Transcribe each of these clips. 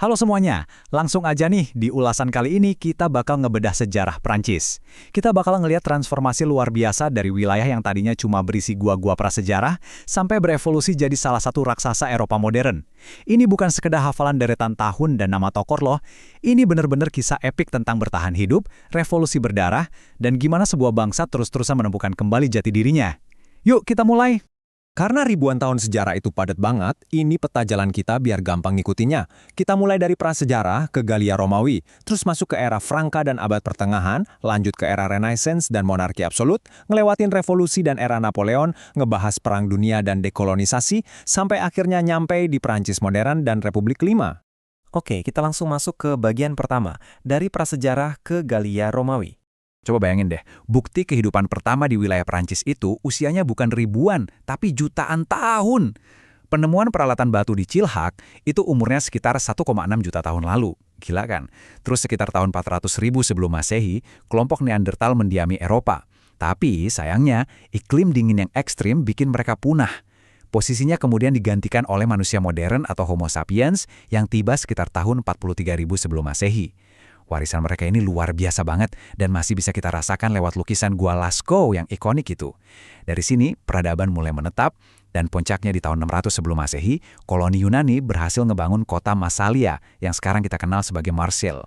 Halo semuanya, langsung aja nih di ulasan kali ini kita bakal ngebedah sejarah Prancis. Kita bakal ngelihat transformasi luar biasa dari wilayah yang tadinya cuma berisi gua-gua prasejarah sampai berevolusi jadi salah satu raksasa Eropa modern. Ini bukan sekedar hafalan deretan tahun dan nama tokoh loh, ini bener-bener kisah epik tentang bertahan hidup, revolusi berdarah, dan gimana sebuah bangsa terus-terusan menemukan kembali jati dirinya. Yuk kita mulai! Karena ribuan tahun sejarah itu padat banget, ini peta jalan kita biar gampang ngikutinnya. Kita mulai dari prasejarah ke Galia Romawi, terus masuk ke era Franka dan abad pertengahan, lanjut ke era Renaissance dan monarki absolut, ngelewatin revolusi dan era Napoleon, ngebahas perang dunia dan dekolonisasi, sampai akhirnya nyampe di Prancis modern dan Republik Lima. Oke, kita langsung masuk ke bagian pertama, dari prasejarah ke Galia Romawi. Coba bayangin deh, bukti kehidupan pertama di wilayah Prancis itu usianya bukan ribuan, tapi jutaan tahun. Penemuan peralatan batu di Chilhak itu umurnya sekitar 1,6 juta tahun lalu. Gila kan? Terus sekitar tahun 400.000 sebelum Masehi, kelompok Neanderthal mendiami Eropa. Tapi sayangnya, iklim dingin yang ekstrim bikin mereka punah. Posisinya kemudian digantikan oleh manusia modern atau Homo sapiens yang tiba sekitar tahun 43.000 sebelum Masehi. Warisan mereka ini luar biasa banget dan masih bisa kita rasakan lewat lukisan Gua Lascaux yang ikonik itu. Dari sini, peradaban mulai menetap dan puncaknya di tahun 600 sebelum Masehi, koloni Yunani berhasil ngebangun kota Massalia yang sekarang kita kenal sebagai Marseille.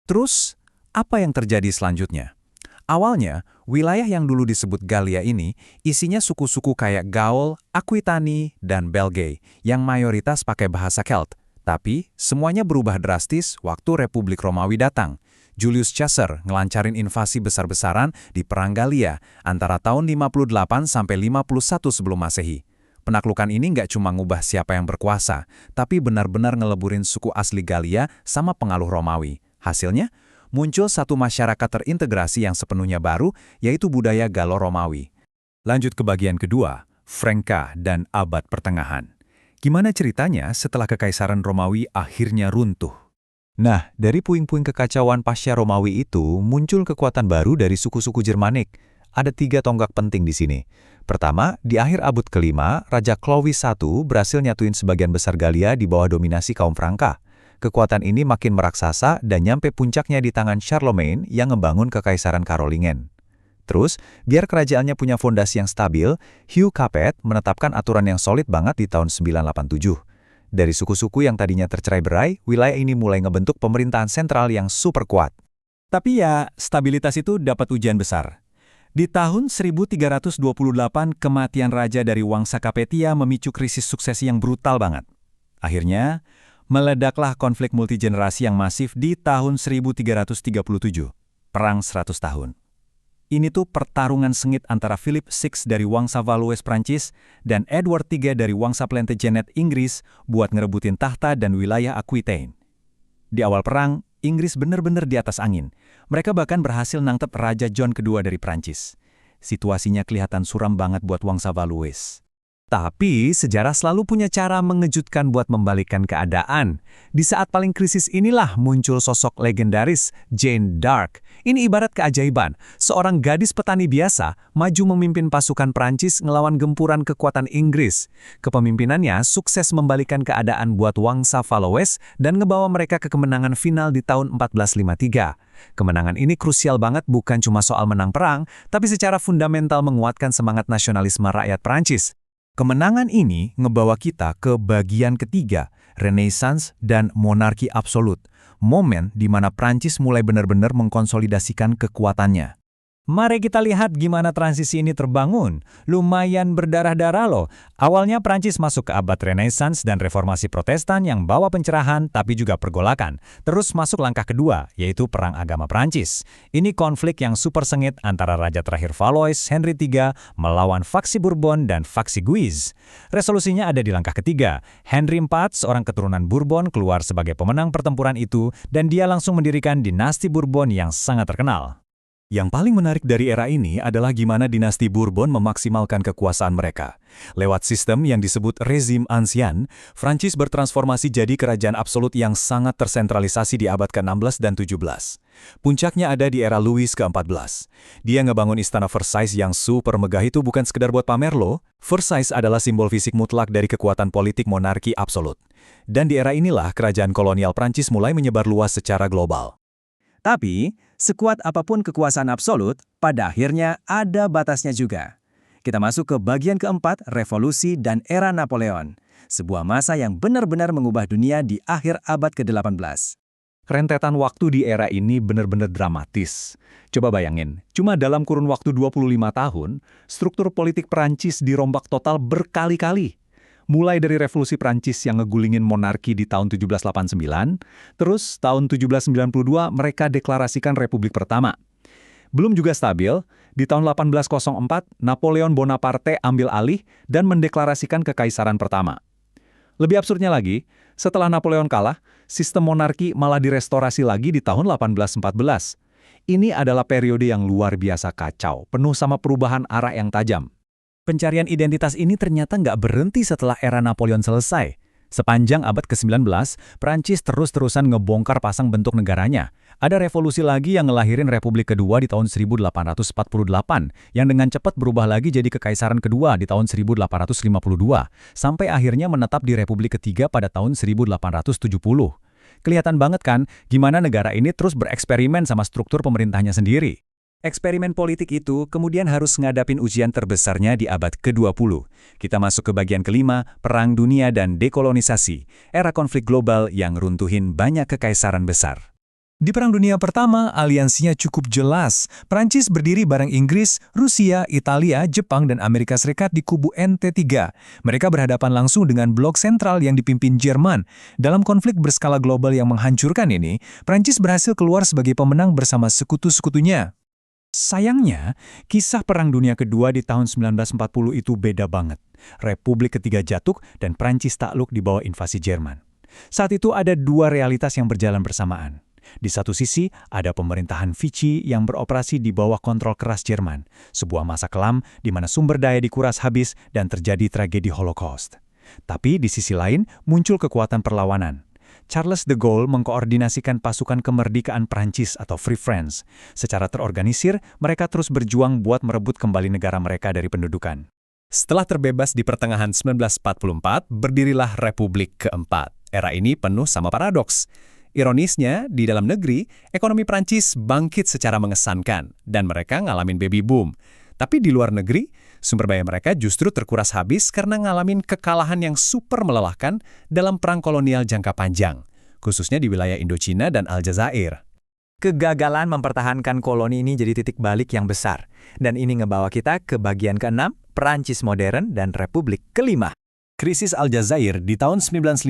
Terus, apa yang terjadi selanjutnya? Awalnya, wilayah yang dulu disebut Galia ini isinya suku-suku kayak Gaul, Aquitani, dan Belgae yang mayoritas pakai bahasa Celt. Tapi, semuanya berubah drastis waktu Republik Romawi datang. Julius Caesar ngelancarin invasi besar-besaran di Perang Galia antara tahun 58 sampai 51 sebelum Masehi. Penaklukan ini nggak cuma ngubah siapa yang berkuasa, tapi benar-benar ngeleburin suku asli Galia sama pengaruh Romawi. Hasilnya, muncul satu masyarakat terintegrasi yang sepenuhnya baru, yaitu budaya Galo-Romawi. Lanjut ke bagian kedua, Franka dan abad pertengahan. Gimana ceritanya setelah Kekaisaran Romawi akhirnya runtuh? Nah, dari puing-puing kekacauan pasca Romawi itu muncul kekuatan baru dari suku-suku Jermanik. Ada 3 tonggak penting di sini. Pertama, di akhir abad ke-5, Raja Clovis I berhasil nyatuin sebagian besar Galia di bawah dominasi kaum Franka. Kekuatan ini makin meraksasa dan nyampe puncaknya di tangan Charlemagne yang ngebangun Kekaisaran Karolingen. Terus, biar kerajaannya punya fondasi yang stabil, Hugh Capet menetapkan aturan yang solid banget di tahun 987. Dari suku-suku yang tadinya tercerai-berai, wilayah ini mulai ngebentuk pemerintahan sentral yang super kuat. Tapi ya, stabilitas itu dapat ujian besar. Di tahun 1328, kematian raja dari Wangsa Capetia memicu krisis suksesi yang brutal banget. Akhirnya, meledaklah konflik multigenerasi yang masif di tahun 1337, Perang 100 tahun. Ini tuh pertarungan sengit antara Philip VI dari Wangsa Valois Prancis dan Edward III dari Wangsa Plantagenet Inggris buat ngerebutin tahta dan wilayah Aquitaine. Di awal perang, Inggris bener-bener di atas angin. Mereka bahkan berhasil nangkep Raja John kedua dari Prancis. Situasinya kelihatan suram banget buat Wangsa Valois. Tapi, sejarah selalu punya cara mengejutkan buat membalikkan keadaan. Di saat paling krisis inilah muncul sosok legendaris Jane d'Arc. Ini ibarat keajaiban. Seorang gadis petani biasa maju memimpin pasukan Prancis ngelawan gempuran kekuatan Inggris. Kepemimpinannya sukses membalikkan keadaan buat Wangsa Valois dan ngebawa mereka ke kemenangan final di tahun 1453. Kemenangan ini krusial banget bukan cuma soal menang perang, tapi secara fundamental menguatkan semangat nasionalisme rakyat Prancis. Kemenangan ini ngebawa kita ke bagian ketiga, Renaissance dan monarki absolut, momen di mana Prancis mulai benar-benar mengkonsolidasikan kekuatannya. Mari kita lihat gimana transisi ini terbangun. Lumayan berdarah-darah loh. Awalnya Prancis masuk ke abad Renaissance dan reformasi Protestan yang bawa pencerahan tapi juga pergolakan. Terus masuk langkah kedua, yaitu Perang Agama Prancis. Ini konflik yang super sengit antara raja terakhir Valois, Henry III, melawan faksi Bourbon dan faksi Guise. Resolusinya ada di langkah ketiga. Henry IV, seorang keturunan Bourbon, keluar sebagai pemenang pertempuran itu dan dia langsung mendirikan dinasti Bourbon yang sangat terkenal. Yang paling menarik dari era ini adalah gimana dinasti Bourbon memaksimalkan kekuasaan mereka. Lewat sistem yang disebut rezim ancien, Prancis bertransformasi jadi kerajaan absolut yang sangat tersentralisasi di abad ke-16 dan 17. Puncaknya ada di era Louis ke-14. Dia ngebangun istana Versailles yang super megah itu bukan sekedar buat pamer loh. Versailles adalah simbol fisik mutlak dari kekuatan politik monarki absolut. Dan di era inilah kerajaan kolonial Prancis mulai menyebar luas secara global. Tapi, sekuat apapun kekuasaan absolut, pada akhirnya ada batasnya juga. Kita masuk ke bagian keempat, revolusi dan era Napoleon. Sebuah masa yang benar-benar mengubah dunia di akhir abad ke-18. Rentetan waktu di era ini benar-benar dramatis. Coba bayangin, cuma dalam kurun waktu 25 tahun, struktur politik Perancis dirombak total berkali-kali. Mulai dari revolusi Prancis yang ngegulingin monarki di tahun 1789, terus tahun 1792 mereka deklarasikan Republik Pertama. Belum juga stabil, di tahun 1804 Napoleon Bonaparte ambil alih dan mendeklarasikan Kekaisaran Pertama. Lebih absurdnya lagi, setelah Napoleon kalah, sistem monarki malah direstorasi lagi di tahun 1814. Ini adalah periode yang luar biasa kacau, penuh sama perubahan arah yang tajam. Pencarian identitas ini ternyata nggak berhenti setelah era Napoleon selesai. Sepanjang abad ke-19, Prancis terus-terusan ngebongkar pasang bentuk negaranya. Ada revolusi lagi yang ngelahirin Republik Kedua di tahun 1848, yang dengan cepat berubah lagi jadi Kekaisaran Kedua di tahun 1852, sampai akhirnya menetap di Republik Ketiga pada tahun 1870. Kelihatan banget kan gimana negara ini terus bereksperimen sama struktur pemerintahnya sendiri. Eksperimen politik itu kemudian harus ngadapin ujian terbesarnya di abad ke-20. Kita masuk ke bagian kelima, Perang Dunia dan Dekolonisasi, era konflik global yang runtuhin banyak kekaisaran besar. Di Perang Dunia Pertama, aliansinya cukup jelas. Prancis berdiri bareng Inggris, Rusia, Italia, Jepang, dan Amerika Serikat di kubu NT3. Mereka berhadapan langsung dengan blok sentral yang dipimpin Jerman. Dalam konflik berskala global yang menghancurkan ini, Prancis berhasil keluar sebagai pemenang bersama sekutu-sekutunya. Sayangnya, kisah Perang Dunia Kedua di tahun 1940 itu beda banget. Republik Ketiga jatuh dan Prancis takluk di bawah invasi Jerman. Saat itu ada dua realitas yang berjalan bersamaan. Di satu sisi, ada pemerintahan Vichy yang beroperasi di bawah kontrol keras Jerman, sebuah masa kelam di mana sumber daya dikuras habis dan terjadi tragedi Holocaust. Tapi di sisi lain, muncul kekuatan perlawanan. Charles de Gaulle mengkoordinasikan pasukan kemerdekaan Prancis atau Free France. Secara terorganisir, mereka terus berjuang buat merebut kembali negara mereka dari pendudukan. Setelah terbebas di pertengahan 1944, berdirilah Republik Keempat. Era ini penuh sama paradoks. Ironisnya, di dalam negeri, ekonomi Prancis bangkit secara mengesankan, dan mereka ngalamin baby boom. Tapi di luar negeri, sumber daya mereka justru terkuras habis karena ngalamin kekalahan yang super melelahkan dalam perang kolonial jangka panjang, khususnya di wilayah Indochina dan Aljazair. Kegagalan mempertahankan koloni ini jadi titik balik yang besar. Dan ini ngebawa kita ke bagian ke-6, Prancis modern dan Republik kelima. Krisis Aljazair di tahun 1958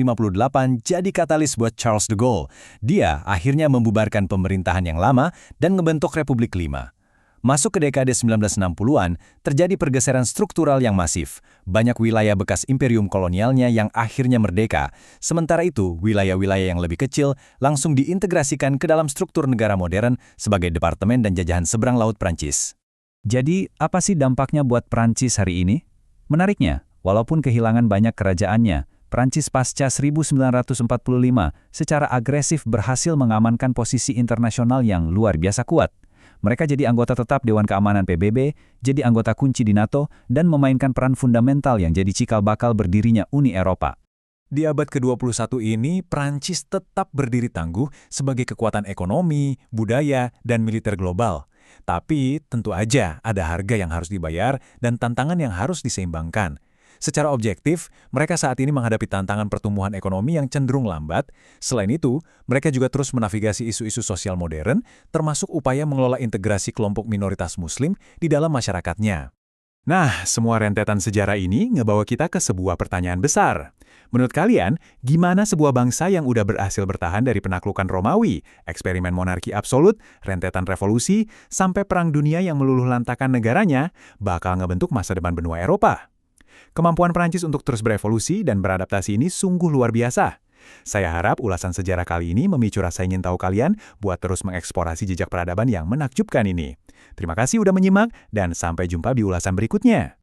jadi katalis buat Charles de Gaulle. Dia akhirnya membubarkan pemerintahan yang lama dan ngebentuk Republik Kelima. Masuk ke dekade 1960-an, terjadi pergeseran struktural yang masif. Banyak wilayah bekas imperium kolonialnya yang akhirnya merdeka. Sementara itu, wilayah-wilayah yang lebih kecil langsung diintegrasikan ke dalam struktur negara modern sebagai departemen dan jajahan seberang laut Prancis. Jadi, apa sih dampaknya buat Prancis hari ini? Menariknya, walaupun kehilangan banyak kerajaannya, Prancis pasca 1945 secara agresif berhasil mengamankan posisi internasional yang luar biasa kuat. Mereka jadi anggota tetap Dewan Keamanan PBB, jadi anggota kunci di NATO, dan memainkan peran fundamental yang jadi cikal bakal berdirinya Uni Eropa. Di abad ke-21 ini, Prancis tetap berdiri tangguh sebagai kekuatan ekonomi, budaya, dan militer global. Tapi tentu aja ada harga yang harus dibayar dan tantangan yang harus diseimbangkan. Secara objektif, mereka saat ini menghadapi tantangan pertumbuhan ekonomi yang cenderung lambat. Selain itu, mereka juga terus menavigasi isu-isu sosial modern, termasuk upaya mengelola integrasi kelompok minoritas Muslim di dalam masyarakatnya. Nah, semua rentetan sejarah ini ngebawa kita ke sebuah pertanyaan besar. Menurut kalian, gimana sebuah bangsa yang udah berhasil bertahan dari penaklukan Romawi, eksperimen monarki absolut, rentetan revolusi, sampai perang dunia yang meluluh lantakan negaranya, bakal ngebentuk masa depan benua Eropa? Kemampuan Prancis untuk terus berevolusi dan beradaptasi ini sungguh luar biasa. Saya harap ulasan sejarah kali ini memicu rasa ingin tahu kalian buat terus mengeksplorasi jejak peradaban yang menakjubkan ini. Terima kasih udah menyimak, dan sampai jumpa di ulasan berikutnya.